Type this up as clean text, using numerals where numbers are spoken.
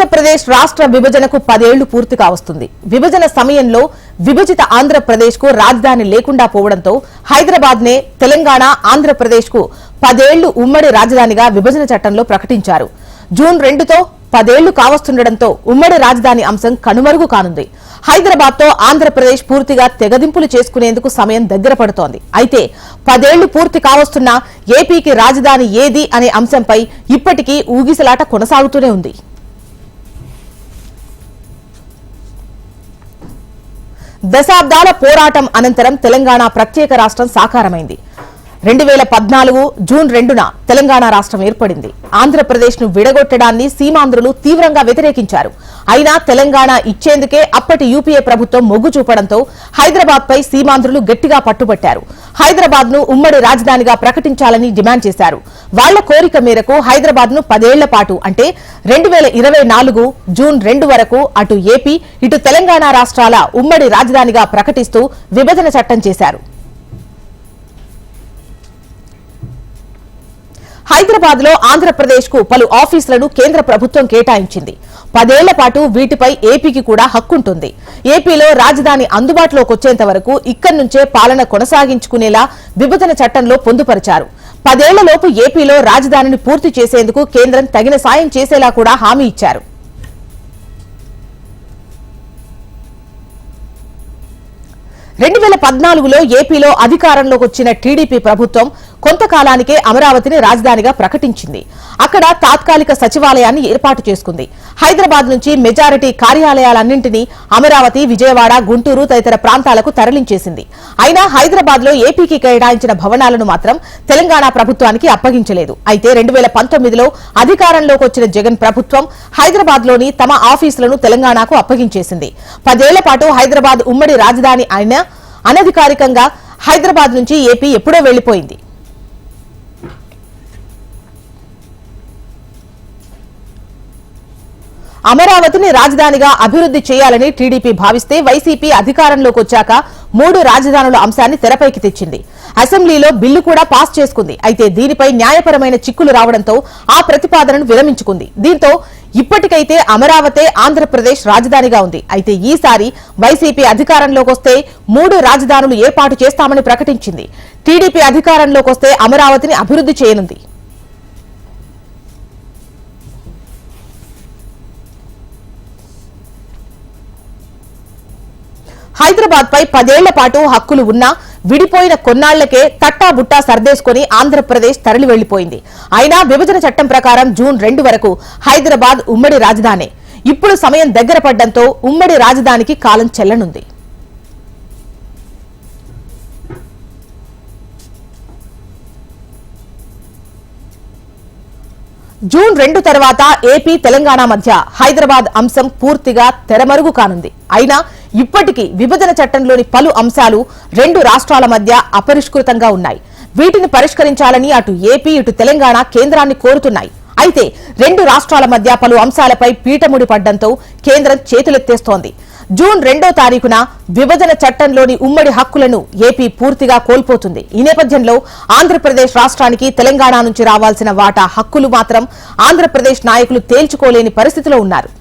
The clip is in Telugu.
ఆంధ్రప్రదేశ్ రాష్ట్ర విభజనకు 10 ఏళ్లు పూర్తి కావస్తుంది. విభజన సమయంలో విభజిత ఆంధ్రప్రదేశ్ కు రాజధాని లేకుండా పోవడంతో హైదరాబాద్ నే తెలంగాణ ఆంధ్రప్రదేశ్ కు 10 ఏళ్లు ఉమ్మడి రాజధానిగా విభజన చట్టంలో ప్రకటించారు. జూన్ 2తో 10 ఏళ్లు కావస్తుండటంతో ఉమ్మడి రాజధాని అంశం కనుమరుగు కానుంది. హైదరాబాద్ తో ఆంధ్రప్రదేశ్ పూర్తిగా తెగదింపులు చేసుకునేందుకు సమయం దగ్గర పడుతోంది. అయితే 10 ఏళ్లు పూర్తి కావస్తున్న ఏపీకి రాజధాని ఏది అనే అంశంపై ఇప్పటికీ ఊగిసలాట కొనసాగుతూనే ఉంది. దశాబ్దాల పోరాటం అనంతరం తెలంగాణ ప్రత్యేక రాష్ట్రం సాకారమైంది. 2014 జూన్ 2న తెలంగాణ రాష్ట్రం ఏర్పడింది. ఆంధ్రప్రదేశ్ ను విడగొట్టడాన్ని సీమాంధ్రులు తీవ్రంగా వ్యతిరేకించారు. అయినా తెలంగాణ ఇచ్చేందుకే అప్పటి యూపీఏ ప్రభుత్వం మొగ్గు చూపడంతో హైదరాబాద్ పై సీమాంధ్రులు గట్టిగా పట్టుబట్టారు. హైదరాబాద్ ను ఉమ్మడి రాజధానిగా ప్రకటించాలని డిమాండ్ చేశారు. వాళ్ల కోరిక మేరకు హైదరాబాద్ ను 10 ఏళ్ల పాటు అంటే 2024 జూన్ 2 వరకు అటు ఏపీ ఇటు తెలంగాణ రాష్ట్రాల ఉమ్మడి రాజధానిగా ప్రకటిస్తూ విభజన చట్టం చేశారు. హైదరాబాద్ లో ఆంధ్రప్రదేశ్ కు పలు ఆఫీసులను కేంద్ర ప్రభుత్వం కేటాయించింది. 10 ఏళ్ల పాటు వీటిపై ఏపీకి కూడా హక్కుంటుంది. ఏపీలో రాజధాని అందుబాటులోకి వచ్చేంత వరకు ఇక్కడి నుంచే పాలన కొనసాగించుకునేలా విభజన చట్టంలో పొందుపరిచారు. 10 ఏళ్లలోపు ఏపీలో రాజధానిని పూర్తి చేసేందుకు కేంద్రం తగిన సాయం చేసేలా కూడా హామీ ఇచ్చారు. రెండు 2014లో ఏపీలో అధికారంలోకి వచ్చిన టీడీపీ ప్రభుత్వం కొంతకాలానికే అమరావతిని రాజధానిగా ప్రకటించింది. అక్కడ తాత్కాలిక సచివాలయాన్ని ఏర్పాటు చేసుకుంది. హైదరాబాద్ నుంచి మెజారిటీ కార్యాలయాలన్నింటినీ అమరావతి, విజయవాడ, గుంటూరు తదితర ప్రాంతాలకు తరలించేసింది. అయినా హైదరాబాద్ లో ఏపీకి కేటాయించిన భవనాలను మాత్రం తెలంగాణ ప్రభుత్వానికి అప్పగించలేదు. అయితే 2019లో అధికారంలోకి వచ్చిన జగన్ ప్రభుత్వం హైదరాబాద్ లోని తమ ఆఫీసులను తెలంగాణకు అప్పగించేసింది. 10 ఏళ్ల పాటు హైదరాబాద్ ఉమ్మడి రాజధాని అయినా అనధికారికంగా హైదరాబాద్ నుంచి ఏపీ ఎప్పుడో వెళ్లిపోయింది. అమరావతిని రాజధానిగా అభివృద్ది చేయాలని టీడీపీ భావిస్తే వైసీపీ అధికారంలోకి వచ్చాక 3 రాజధానుల అంశాన్ని తెరపైకి తెచ్చింది. అసెంబ్లీలో బిల్లు కూడా పాస్ చేసుకుంది. అయితే దీనిపై న్యాయపరమైన చిక్కులు రావడంతో ఆ ప్రతిపాదనను విరమించుకుంది. దీంతో ఇప్పటికైతే అమరావతే ఆంధ్రప్రదేశ్ రాజధానిగా ఉంది. అయితే ఈసారి వైసీపీ అధికారంలోకి వస్తే 3 రాజధానులు ఏర్పాటు చేస్తామని ప్రకటించింది. టీడీపీ అధికారంలోకి వస్తే అమరావతిని అభివృద్ది చేయనుంది. హైదరాబాద్ పై 10 ఏళ్ల పాటు హక్కులు ఉన్నా విడిపోయిన కొన్నాళ్లకే తట్టాబుట్టా సర్దేసుకుని ఆంధ్రప్రదేశ్ తరలి వెళ్లిపోయింది. అయినా విభజన చట్టం ప్రకారం జూన్ 2 వరకు హైదరాబాద్ ఉమ్మడి రాజధానే. ఇప్పుడు సమయం దగ్గర పడ్డంతో ఉమ్మడి రాజధానికి కాలం చెల్లనుంది. జూన్ 2 తర్వాత ఏపీ, తెలంగాణ మధ్య హైదరాబాద్ అంశం పూర్తిగా తెరమరుగు కానుంది. అయినా ఇప్పటికీ విభజన చట్టంలోని పలు అంశాలు 2 రాష్ట్రాల మధ్య అపరిష్కృతంగా ఉన్నాయి. వీటిని పరిష్కరించాలని అటు ఏపీ ఇటు తెలంగాణ కేంద్రాన్ని కోరుతున్నాయి. అయితే 2 రాష్ట్రాల మధ్య పలు అంశాలపై పీటముడి పడ్డంతో కేంద్రం చేతులెత్తేస్తోంది. జూన్ 2వ తారీఖున విభజన చట్టంలోని ఉమ్మడి హక్కులను ఏపీ పూర్తిగా కోల్పోతుంది. ఈ నేపథ్యంలో ఆంధ్రప్రదేశ్ రాష్ట్రానికి తెలంగాణ నుంచి రావాల్సిన వాటా హక్కులు మాత్రం ఆంధ్రప్రదేశ్ నాయకులు తేల్చుకోలేని పరిస్థితిలో ఉన్నారు.